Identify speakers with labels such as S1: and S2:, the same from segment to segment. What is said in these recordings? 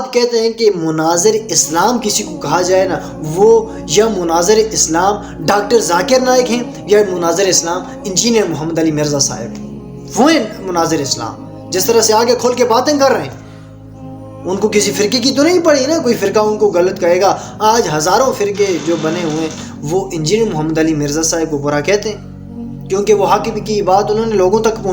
S1: آپ کہتے ہیں کہ مناظر اسلام کسی کو کہا جائے نا، وہ یا مناظر اسلام ڈاکٹر ذاکر نائک ہیں یا مناظر اسلام انجینئر محمد علی مرزا صاحب ہیں، وہ ہیں مناظر اسلام۔ جس طرح سے آگے کھول کے باتیں کر رہے ہیں، ان کو کسی فرقے کی تو نہیں پڑی نا، کوئی فرقہ ان کو غلط کہے گا۔ آج ہزاروں فرقے جو بنے ہوئے ہیں وہ انجینئر محمد علی مرزا صاحب کو برا کہتے ہیں، کیونکہ وہ حق کی بات انہوں نے لوگوں تک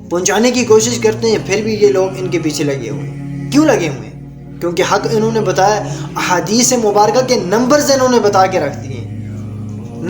S1: پہنچانے کی کوشش کرتے ہیں، پھر بھی یہ لوگ ان کے پیچھے لگے ہوئے ہیں۔ کیوں لگے ہوئے ہیں؟ کیونکہ حق انہوں نے بتایا، احادیث مبارکہ کے نمبرز انہوں نے بتا کے رکھ دیے ہیں،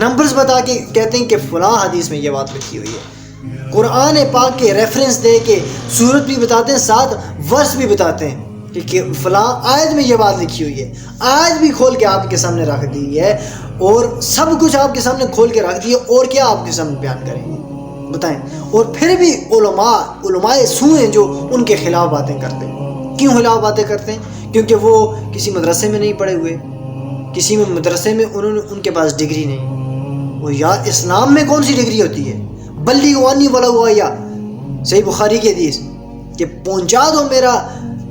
S1: نمبرز بتا کے کہتے ہیں کہ فلاں حدیث میں یہ بات لکھی ہوئی ہے۔ قرآن پاک کے ریفرنس دے کے سورت بھی بتاتے ہیں، ساتھ ورس بھی بتاتے ہیں کہ فلاں آیت میں یہ بات لکھی ہوئی ہے، آیت بھی کھول کے آپ کے سامنے رکھ دی ہے، اور سب کچھ آپ کے سامنے کھول کے رکھ دی ہے، اور کیا آپ کے سامنے بیان کریں گے بتائیں؟ اور پھر بھی علماء سو ہیں جو ان کے خلاف باتیں کرتے ہیں۔ کیوں خلاف باتیں کرتے ہیں؟ کیونکہ وہ کسی مدرسے میں نہیں پڑھے ہوئے، کسی مدرسے میں ان کے پاس ڈگری نہیں۔ اور یا اسلام میں کون سی ڈگری ہوتی ہے؟ بلغوا عنی ولو آیہ، صحیح بخاری کی حدیث کہ پہنچا دو میرا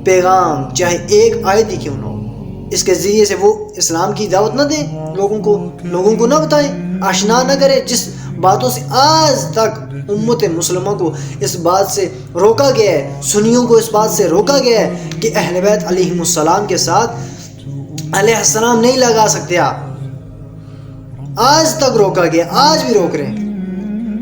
S1: پیغام چاہے ایک آیت ہی کیوں نہ ہو۔ اس کے ذریعے سے وہ اسلام کی دعوت نہ دیں، لوگوں کو نہ بتائیں، آشنا نہ کرے، جس باتوں سے آج تک امت مسلمہ کو اس بات سے روکا گیا ہے، سنیوں کو اس بات سے روکا گیا ہے کہ اہل بیت علیہم السلام کے ساتھ علیہ السلام نہیں لگا سکتے آپ، آج تک روکا گیا، آج بھی روک رہے ہیں۔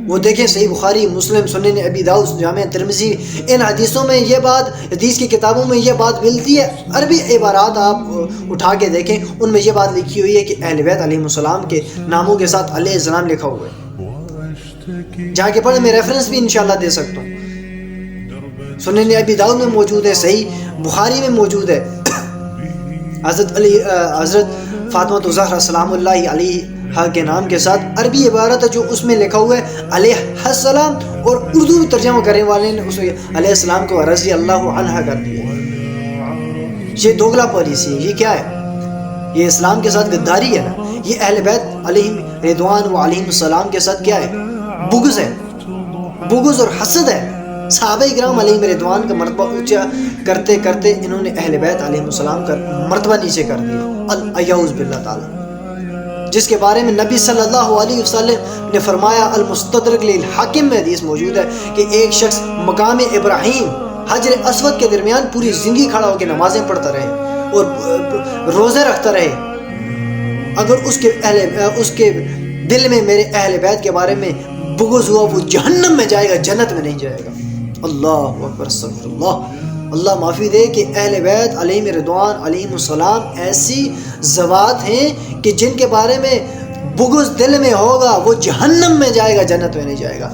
S1: وہ دیکھیں صحیح بخاری، مسلم، سنن ابی داؤد، جامع ترمذی، ان حدیثوں میں یہ بات، حدیث کی کتابوں میں یہ بات ملتی ہے۔ عربی عبارات آپ اٹھا کے دیکھیں، ان میں یہ بات لکھی ہوئی ہے کہ اہل بیت علیہ السلام کے ناموں کے ساتھ علیہ السلام لکھا ہوا ہے۔ جا کے پڑھیں، میں ریفرنس بھی انشاءاللہ دے سکتا ہوں، سنن ابی داؤد میں موجود ہے، صحیح بخاری میں موجود ہے۔ حضرت فاطمہ الزہرا سلام اللہ علیہا کے نام کے ساتھ عربی عبارت ہے جو اس میں لکھا ہوا ہے علیہ السلام، اور اردو میں ترجمہ کرنے والے نے اسے علیہ السلام کو رضی اللہ عنہ کر دیا۔ یہ دوگلا پالیسی ہے، یہ کیا ہے؟ یہ اسلام کے ساتھ غداری ہے نا، یہ اہل بیت علیہم رضوان و علیہم السلام کے ساتھ کیا ہے؟ بغض ہے، بغض اور حسد ہے۔ صحابہ کرام علیہم رضوان کا مرتبہ اونچا کرتے کرتے انہوں نے اہل بیت علیہم السلام کا مرتبہ نیچے کر دیا، الیعوذ باللہ تعالی، جس کے بارے میں نبی صلی اللہ علیہ وسلم نے فرمایا، المستدرک للحاکم میں حدیث موجود ہے کہ ایک شخص مقام ابراہیم حجر اسود کے درمیان پوری زندگی کھڑا ہو کے نمازیں پڑھتا رہے اور روزے رکھتا رہے، اگر اس کے دل میں میرے اہل بیت کے بارے میں بغض ہوا، وہ جہنم میں جائے گا، جنت میں نہیں جائے گا۔ اللہ اکبر، استغفر اللہ، اللہ معافی دے کہ اہل بیت علیہم رضوان علیہم السلام ایسی ذوات ہیں کہ جن کے بارے میں بغض دل میں ہوگا وہ جہنم میں جائے گا، جنت میں نہیں جائے گا۔